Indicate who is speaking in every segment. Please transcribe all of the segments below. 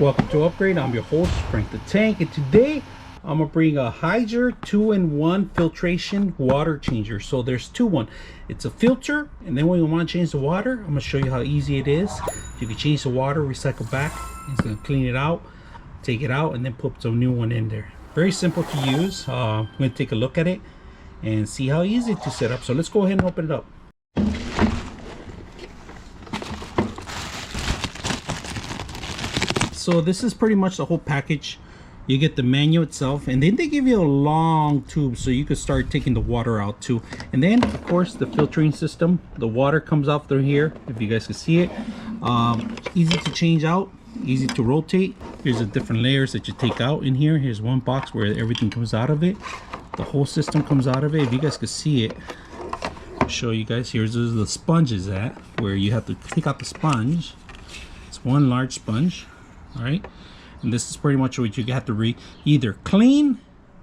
Speaker 1: Welcome to Upgrade. I'm your host, Frank the Tank, and today I'm gonna bring a hygger 2-in-1 filtration water changer. So there's two. It's a filter, and then when you want to change the water, I'm gonna show you how easy it is. You can change the water, recycle back. It's gonna clean it out, take it out, and then put some new one in there. Very simple to use. I'm gonna take a look at it and see how easy to set up. So let's go ahead and open it up. So this is pretty much the whole package. You get the manual itself, and then they give you a long tube so you can start taking the water out too. And then of course the filtering system. The water comes out through here, if you guys can see it. Easy to change out, easy to rotate. Here's the different layers that you take out in here. Here's one box where everything comes out of it. The whole system comes out of it. If you guys can see it, I'll show you guys. Here's where the sponge is at, where you have to take out the sponge. It's one large sponge. All right, and this is pretty much what you have to either clean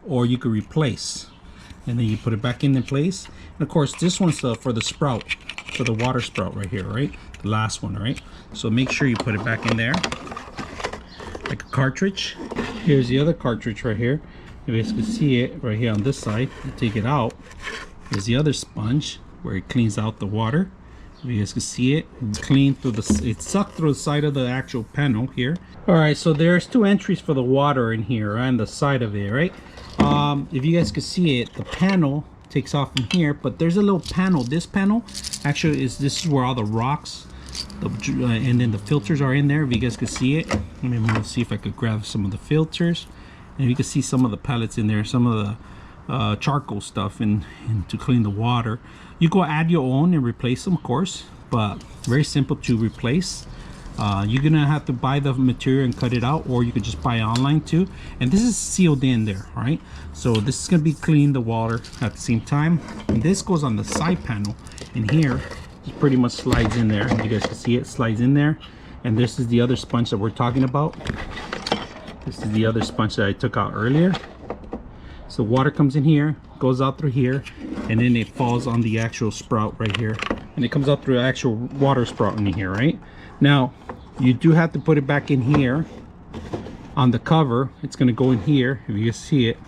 Speaker 1: or you could replace, and then you put it back in place. And of course this one's for the sprout, for the water sprout right here, right? The last one, right? So make sure you put it back in there like a cartridge. Here's the other cartridge right here. You guys can see it right here on this side. You take it out. There's the other sponge where it cleans out the water. You guys can see it clean through it's sucked through the side of the actual panel here. All right, so there's two entries for the water in here on the side of it, right? If you guys can see it, the panel takes off from here, but there's a little panel. This panel actually this is where all the rocks, and then the filters are in there. If you guys can see it, let me see if I could grab some of the filters, and you can see some of the pellets in there, some of the charcoal stuff and to clean the water. You go add your own and replace them, of course, but very simple to replace. You're gonna have to buy the material and cut it out, or you could just buy online too. And this is sealed in there, all right? So this is gonna be clean the water at the same time. And this goes on the side panel, and here it pretty much slides in there. You guys can see it slides in there. And this is the other sponge that we're talking about. This is the other sponge that I took out earlier. So water comes in here, goes out through here, and then it falls on the actual sprout right here, and it comes out through the actual water sprout in here, right? Now you do have to put it back in here on the cover. It's going to go in here, if you can see it.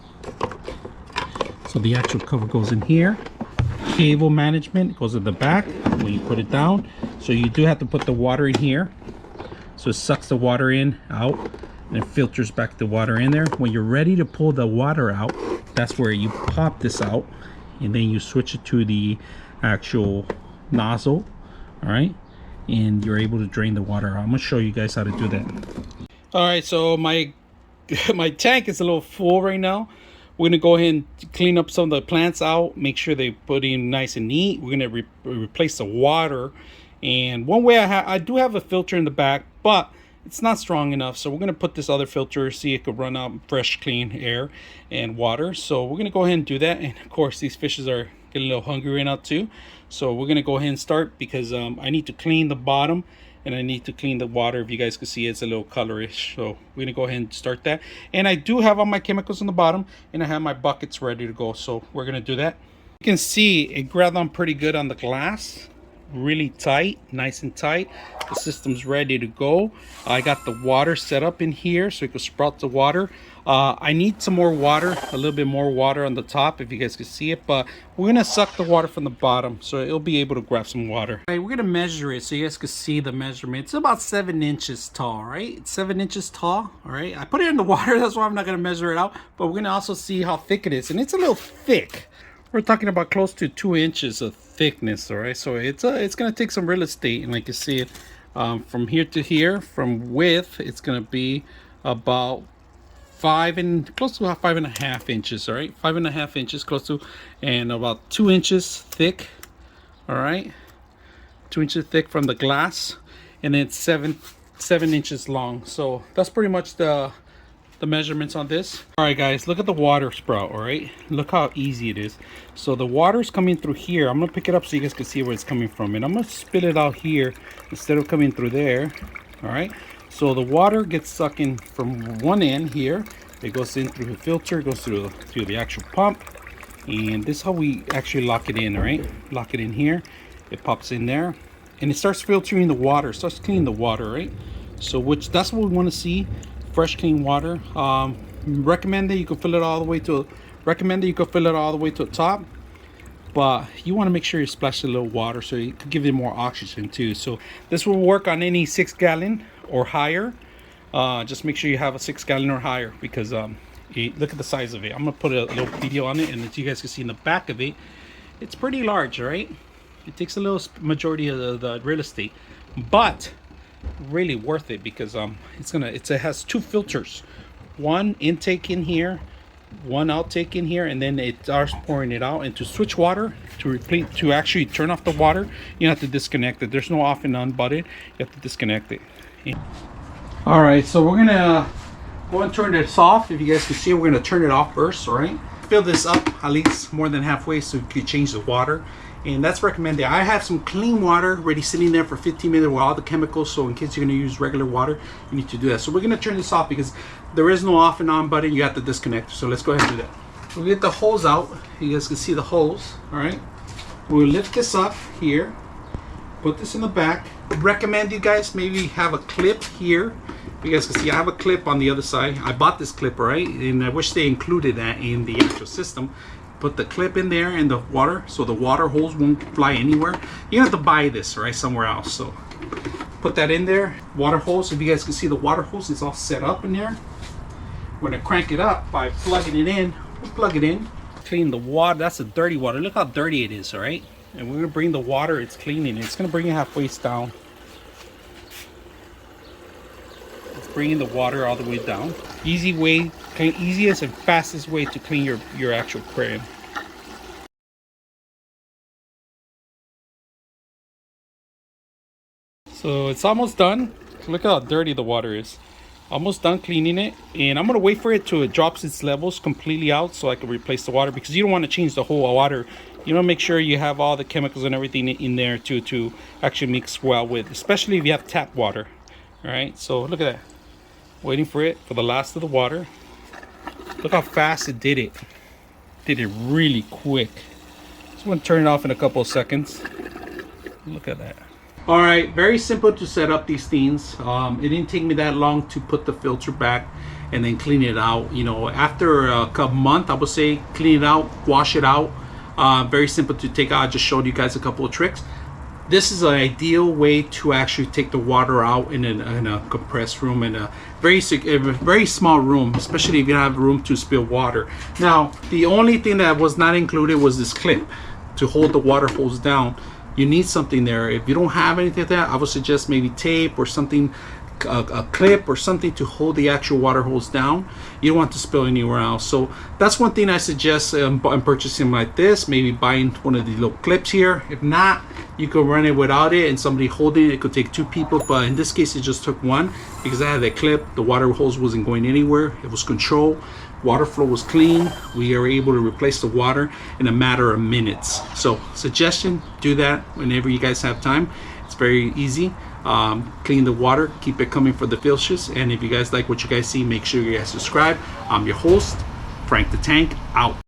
Speaker 1: So the actual cover goes in here. Cable management goes at the back when you put it down. So you do have to put the water in here, so it sucks the water in out and it filters back the water in there. When you're ready to pull the water out, that's where you pop this out, and then you switch it to the actual nozzle, all right, and you're able to drain the water out. I'm gonna show you guys how to do that. All right, so my tank is a little full right now. We're gonna go ahead and clean up some of the plants out, make sure they put in nice and neat. We're gonna replace the water, and one way I do have a filter in the back, but it's not strong enough, so we're going to put this other filter, see it could run out fresh clean air and water. So we're going to go ahead and do that. And of course these fishes are getting a little hungry right now too, so we're going to go ahead and start, because I need to clean the bottom and I need to clean the water. If you guys can see, it's a little colorish, so we're going to go ahead and start that. And I do have all my chemicals on the bottom, and I have my buckets ready to go, so we're going to do that. You can see it grabbed on pretty good on the glass, really tight, nice and tight. The system's ready to go. I got the water set up in here so it can sprout the water. I need some more water, a little bit more water on the top, if you guys can see it, but we're gonna suck the water from the bottom so it'll be able to grab some water. All right, we're gonna measure it so you guys can see the measurement. It's about 7 inches tall, right? It's 7 inches tall. All right, I put it in the water, that's why I'm not gonna measure it out, but we're gonna also see how thick it is, and it's a little thick. We're talking about close to 2 inches of thickness. All right, so it's gonna take some real estate, and like you see it, from here to here, from width, it's gonna be about close to about 5.5 inches. All right, 5.5 inches, close to, and about 2 inches thick. All right, 2 inches thick from the glass, and then 7 inches long. So that's pretty much the measurements on this. All right guys, look at the water sprout. All right, look how easy it is. So the water's coming through here. I'm gonna pick it up so you guys can see where it's coming from, and I'm gonna spill it out here instead of coming through there. All right, so the water gets sucking from one end here. It goes in through the filter, it goes through the actual pump, and this is how we actually lock it in. All right, lock it in here. It pops in there, and it starts filtering the water, starts cleaning the water, right? So which that's what we want to see, fresh clean water. Recommend that you can fill it all the way to the top, but you want to make sure you splash a little water so it could give it more oxygen too. So this will work on any 6-gallon or higher. Just make sure you have a 6-gallon or higher, because look at the size of it. I'm gonna put a little video on it, and as you guys can see in the back of it, it's pretty large, right? It takes a little majority of the real estate, but really worth it, because it has 2 filters, one intake in here, one outtake in here, and then it starts pouring it out. And to switch water, to actually turn off the water, you have to disconnect it. There's no off and on button. You have to disconnect it. All right, so we're gonna go and turn this off. If you guys can see, we're gonna turn it off first. All right, fill this up at least more than halfway so you can change the water. And that's recommended. I have some clean water ready sitting there for 15 minutes with all the chemicals, so in case you're going to use regular water, you need to do that. So we're going to turn this off because there is no off and on button. You have to disconnect. So let's go ahead and do that. We'll get the hose out. You guys can see the hose. All right, we'll lift this up here, put this in the back. I recommend you guys maybe have a clip here. You guys can see I have a clip on the other side. I bought this clip, right, and I wish they included that in the actual system. Put the clip in there in the water so the water hose won't fly anywhere. You have to buy this, right, somewhere else. So put that in there. Water hose, if you guys can see, the water hose is all set up in there. We're gonna crank it up by plugging it in. We'll plug it in. Clean the water. That's the dirty water. Look how dirty it is, all right? And we're gonna bring the water, it's cleaning. It's gonna bring it halfway down. It's bringing the water all the way down. Easiest and fastest way to clean your actual aquarium. So it's almost done. Look how dirty the water is. Almost done cleaning it, and I'm gonna wait for it till it drops its levels completely out so I can replace the water, because you don't want to change the whole water. You want to make sure you have all the chemicals and everything in there to actually mix well with, especially if you have tap water. All right, so look at that. Waiting for it for the last of the water. Look how fast it did it. Did it really quick. Just want to turn it off in a couple of seconds. Look at that. All right, very simple to set up these things. It didn't take me that long to put the filter back and then clean it out. You know, after a couple months, I would say clean it out, wash it out. Very simple to take out. I just showed you guys a couple of tricks. This is an ideal way to actually take the water out in a compressed room, in a very small room, especially if you don't have room to spill water. Now, the only thing that was not included was this clip to hold the water hose down. You need something there. If you don't have anything like that, I would suggest maybe tape or something, a clip or something to hold the actual water hose down. You don't want to spill anywhere else. So that's one thing I suggest in purchasing like this. Maybe buying one of the little clips here. If not, you could run it without it and somebody holding it. It could take 2 people, but in this case it just took 1 because I had that clip. The water hose wasn't going anywhere. It was controlled. Water flow was clean. We are able to replace the water in a matter of minutes. So suggestion, do that whenever you guys have time. It's very easy. Clean the water, keep it coming for the fishes. And if you guys like what you guys see, make sure you guys subscribe. I'm your host, Frank the Tank, out.